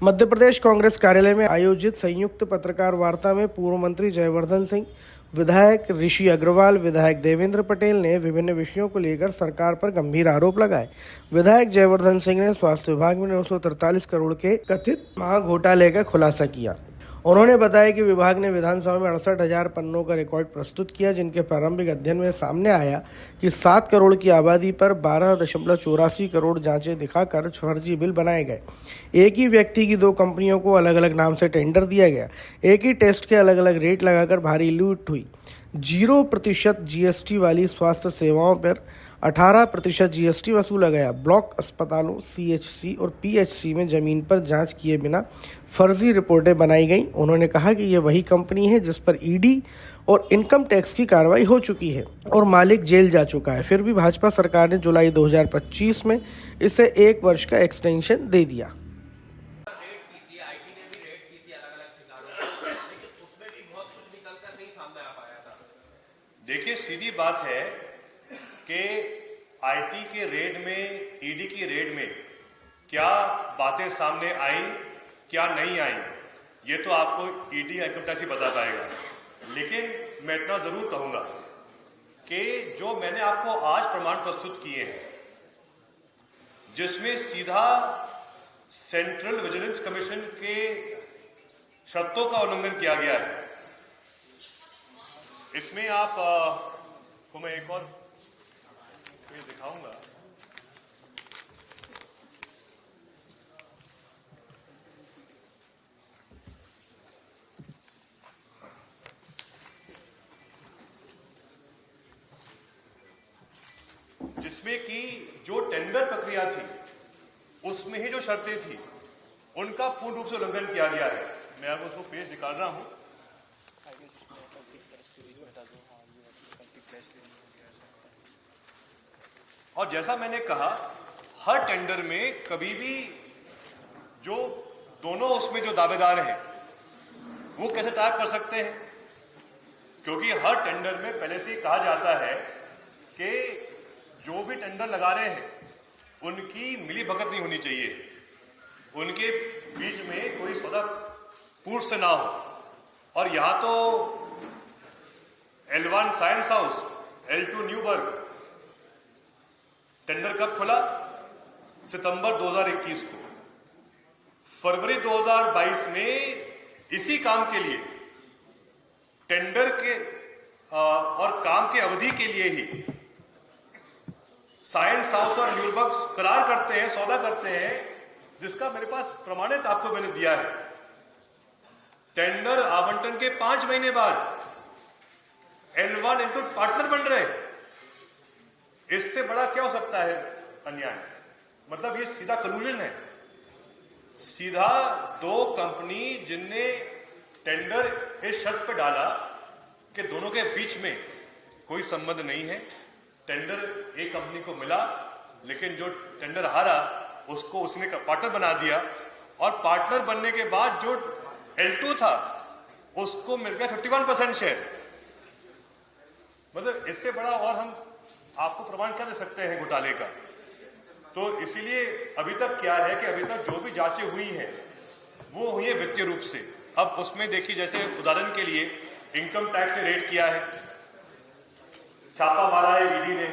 मध्य प्रदेश कांग्रेस कार्यालय में आयोजित संयुक्त पत्रकार वार्ता में पूर्व मंत्री जयवर्धन सिंह, विधायक ऋषि अग्रवाल, विधायक देवेंद्र पटेल ने विभिन्न विषयों को लेकर सरकार पर गंभीर आरोप लगाए। विधायक जयवर्धन सिंह ने स्वास्थ्य विभाग में 943 करोड़ के कथित महाघोटाले का खुलासा किया। उन्होंने बताया कि विभाग ने विधानसभा में 68,000 पन्नों का रिकॉर्ड प्रस्तुत किया, जिनके प्रारंभिक अध्ययन में सामने आया कि 7 करोड़ की आबादी पर 12.84 करोड़ जांचें दिखाकर फर्जी बिल बनाए गए। एक ही व्यक्ति की 2 कंपनियों को अलग अलग नाम से टेंडर दिया गया। एक ही टेस्ट के अलग अलग रेट लगाकर भारी लूट हुई। 0% जीएसटी वाली स्वास्थ्य सेवाओं पर 18% जीएसटी वसूला गया। ब्लॉक अस्पतालों, सीएचसी और पीएचसी में जमीन पर जांच किए बिना फर्जी रिपोर्टें बनाई गईं। उन्होंने कहा कि ये वही कंपनी है जिस पर ईडी और इनकम टैक्स की कार्रवाई हो चुकी है और मालिक जेल जा चुका है। फिर भी भाजपा सरकार ने जुलाई 2025 में इसे 1 वर्ष का एक्सटेंशन दे दिया। देखिए, सीधी बात है कि आईटी के रेड में, ईडी की रेड में क्या बातें सामने आई, क्या नहीं आई, ये तो आपको ईडी इनकम टैक्स ही बता पाएगा। लेकिन मैं इतना जरूर कहूंगा कि जो मैंने आपको आज प्रमाण प्रस्तुत किए हैं, जिसमें सीधा सेंट्रल विजिलेंस कमीशन के शर्तों का उल्लंघन किया गया है, इसमें आप को मैं एक और ये दिखाऊंगा। जिसमें कि जो टेंडर प्रक्रिया थी, उसमें ही जो शर्तें थी, उनका पूर्ण रूप से उल्लंघन किया गया है। मैं आपको उसको पेज निकाल रहा हूं। और जैसा मैंने कहा, हर टेंडर में कभी भी जो दोनों उसमें जो दावेदार हैं वो कैसे तय कर सकते हैं, क्योंकि हर टेंडर में पहले से ही कहा जाता है कि जो भी टेंडर लगा रहे हैं उनकी मिली भगत नहीं होनी चाहिए, उनके बीच में कोई सौदा पूर्व से ना हो। और यहां तो L1 science house, L2 Newberg tender कब खुला? सितंबर 2021 को। फरवरी 2022 में इसी काम के लिए, टेंडर के और काम के अवधि के लिए ही साइंस हाउस और न्यूबर्ग करार करते हैं, सौदा करते हैं, जिसका मेरे पास प्रमाणित आपको मैंने दिया है। टेंडर आवंटन के 5 महीने बाद L1 इनटू पार्टनर बन रहे हैं। इससे बड़ा क्या हो सकता है अन्याय? मतलब ये सीधा कलूजन है। सीधा 2 कंपनी जिनने टेंडर इस शर्त पर डाला कि दोनों के बीच में कोई संबंध नहीं है। टेंडर एक कंपनी को मिला, लेकिन जो टेंडर हारा उसको उसने पार्टनर बना दिया, और पार्टनर बनने के बाद जो L2 था उसको मिल गया 51% शेयर। मतलब इससे बड़ा और हम आपको प्रमाण क्या दे सकते हैं घोटाले का? तो इसीलिए अभी तक क्या है कि अभी तक जो भी जांचें हुई हैं वो हुई है वित्तीय रूप से। अब उसमें देखिए, जैसे उदाहरण के लिए इनकम टैक्स ने रेड किया है, छापा मारा है ईडी ने।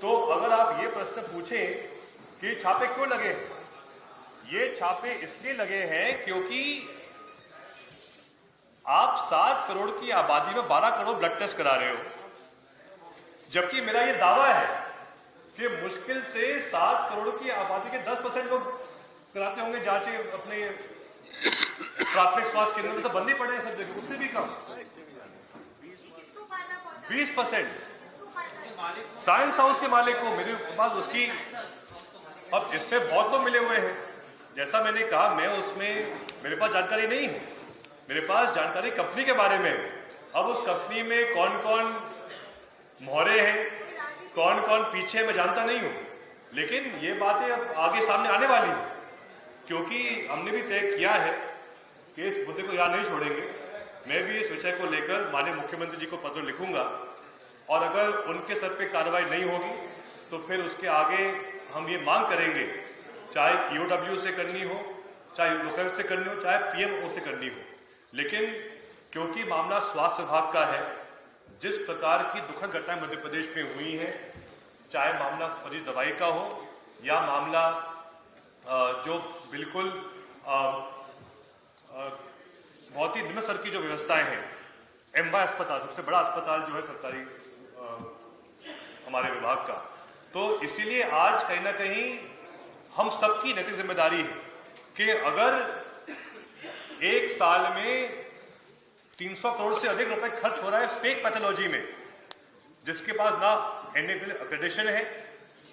तो अगर आप ये प्रश्न पूछें कि छापे क्यों लगे, ये छापे इसलिए लगे हैं क्योंकि आप 7 करोड़ की आबादी में 12 करोड़ ब्लड टेस्ट करा रहे हो, जबकि मेरा ये दावा है कि मुश्किल से 7 करोड़ की आबादी के 10% लोग कराते होंगे जांचें अपने प्राथमिक स्वास्थ्य केंद्र में। तो बंद ही पड़े हैं सब जगह, उससे भी कम 20% साइंस हाउस के मालिक को, मेरे पास उसकी, अब इसमें बहुत लोग मिले हुए हैं। जैसा मैंने कहा, मैं उसमें मेरे पास जानकारी नहीं है, मेरे पास जानकारी कंपनी के बारे में है। अब उस कंपनी में कौन कौन मोहरे हैं, कौन कौन पीछे, मैं जानता नहीं हूं। लेकिन ये बातें अब आगे सामने आने वाली है, क्योंकि हमने भी तय किया है कि इस मुद्दे को यहाँ नहीं छोड़ेंगे। मैं भी इस विषय को लेकर माननीय मुख्यमंत्री जी को पत्र लिखूंगा, और अगर उनके सर पे कार्रवाई नहीं होगी तो फिर उसके आगे हम ये मांग करेंगे, चाहे ईओडब्ल्यू से करनी हो, चाहे लोकायुक्त से करनी हो चाहे पीएमओ से करनी हो। लेकिन क्योंकि मामला स्वास्थ्य विभाग का है, जिस प्रकार की दुखद घटनाएं मध्य प्रदेश में हुई हैं, चाहे मामला फर्जी दवाई का हो या मामला जो बिल्कुल बहुत ही निम्न स्तर की जो व्यवस्थाएं हैं, एमवाय अस्पताल सबसे बड़ा अस्पताल जो है सरकारी हमारे विभाग का, तो इसीलिए आज कहीं ना कहीं हम सबकी नैतिक जिम्मेदारी है कि अगर एक साल में 300 करोड़ से अधिक रुपए खर्च हो रहा है फेक पैथोलॉजी में, जिसके पास ना एनएबीएल एक्रेडिटेशन है,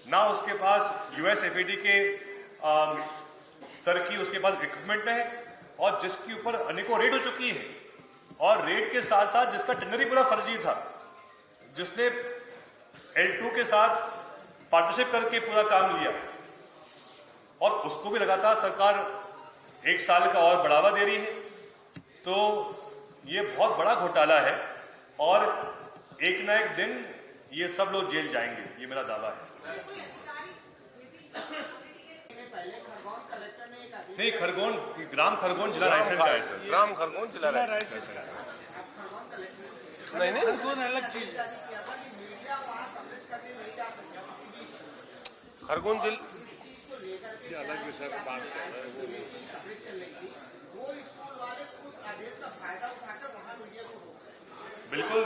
ना उसके पास यूएसएफएडी के स्तर की उसके पास इक्विपमेंट है, और जिसके ऊपर अनेकों रेड हो चुकी है, और रेड के साथ साथ जिसका टेंडर ही पूरा फर्जी था, जिसने L2 के साथ पार्टनरशिप करके पूरा काम लिया, और उसको भी लगातार सरकार 1 साल का और बढ़ावा दे रही है। तो ये बहुत बड़ा घोटाला है और एक ना एक दिन ये सब लोग जेल जाएंगे, ये मेरा दावा है। नहीं, ग्राम खरगोन जिला रायसेन का है सर। ग्राम खरगोन जिला रायसेन नहीं खरगोन अलग चीज है। खरगोन जिला अलग विषय पर बात कर रहे हैं। बिल्कुल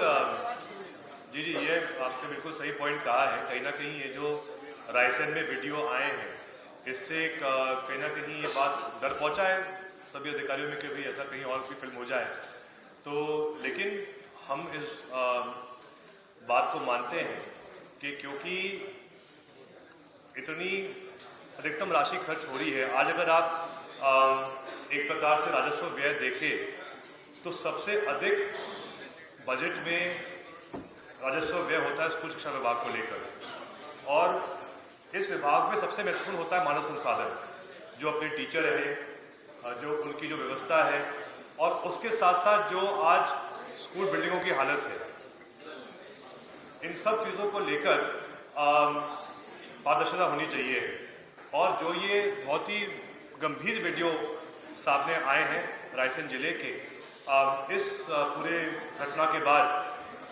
जी, ये आपने बिल्कुल सही पॉइंट कहा है। कहीं ना कहीं ये जो रायसेन में वीडियो आए हैं, इससे कहीं ना कहीं ये बात डर पहुंचा है सभी अधिकारियों में कि भाई ऐसा कहीं और भी फिल्म हो जाए। तो लेकिन हम इस बात को मानते हैं कि क्योंकि इतनी अधिकतम राशि खर्च हो रही है, आज अगर आप एक प्रकार से राजस्व व्यय देखें तो सबसे अधिक बजट में राजस्व व्यय होता है स्कूल शिक्षा विभाग को लेकर, और इस विभाग में सबसे महत्वपूर्ण होता है मानव संसाधन, जो अपने टीचर है, जो उनकी जो व्यवस्था है, और उसके साथ साथ जो आज स्कूल बिल्डिंगों की हालत है, इन सब चीज़ों को लेकर पारदर्शिता होनी चाहिए। और जो ये बहुत ही गंभीर वीडियो सामने आए हैं रायसेन जिले के, इस पूरे घटना के बाद,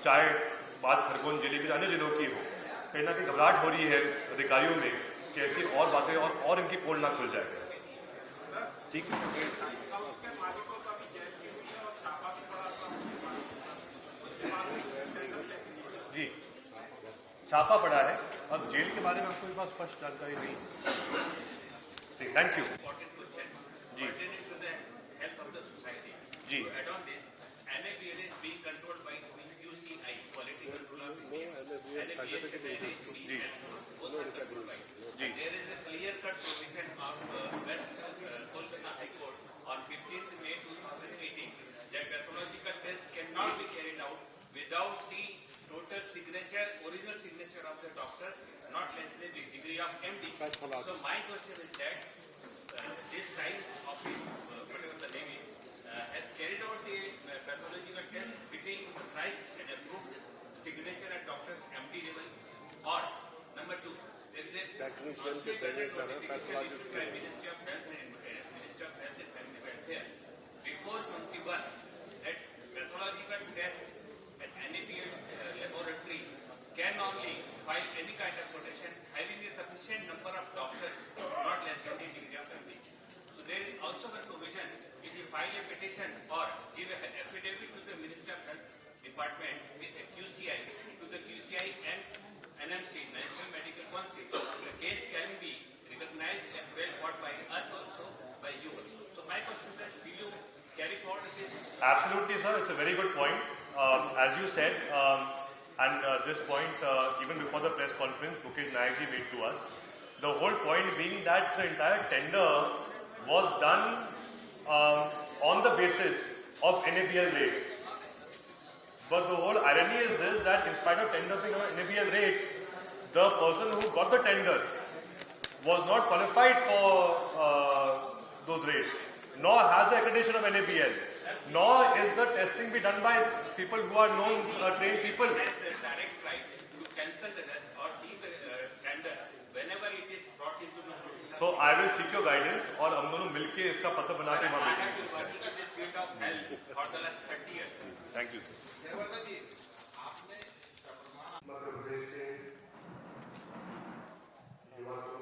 चाहे बात खरगोन जिले के अन्य जिलों की हो, कहीं ना कहीं घबराहट हो रही है अधिकारियों में कि ऐसी और बातें और इनकी पोल ना खुल जाए। ठीक जी, छापा पड़ा है। अब जेल के बारे में आपको पास स्पष्ट जानकारी नहीं। ठीक, थैंक यू जी जी जी There is a clear-cut provision of West Kolkata High Court on 15th May 2018 that pathological tests cannot be carried out without the total signature, original signature of the doctors, not less than the degree of MD. So my question is that this science office, whatever the name is, has carried out the pathological test fitting authorized and approved signature at doctor's MD level, or number two, there is a Ministry of Health and Family Welfare before 21 that pathological test at NAPL laboratory can only file any kind of quotation having a sufficient number of doctors, not less than the degree of MD. So there is also a provision if you file a petition or give an affidavit to the Minister of Health Department with a QCI, to the QCI and NMC, National Medical Council, the case can be recognized and well fought by us also, by you also. So my question is that will you carry forward this? Absolutely, sir. It's a very good point. As you said, and this point, even before the press conference, Mukesh Nayak ji made to us, the whole point being that the entire tender was done on the basis of NABL rates. But the whole irony is this, that in spite of tender being on NABL rates, the person who got the tender was not qualified for those rates, nor has the accreditation of NABL, nor is the testing be done by people who are known, trained people. Has the direct right to cancel the test or leave the tender whenever it is brought into the so I will seek your guidance और हम दोनों मिलके इसका पत्र बना के वहां भेजेंगे। working in this field of health for the last 30 years. Thank you sir. Madhya Pradesh के युवा को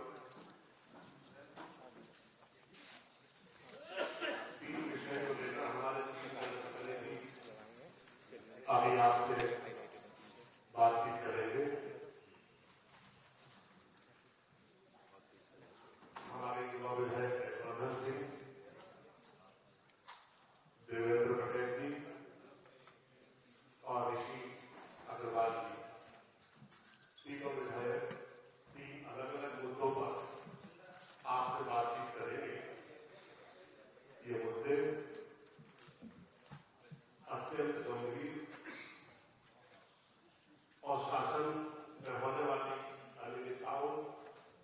3 विषयों को लेकर हमारे 3 कार्यकर्ताओं ने भी अभी आपसे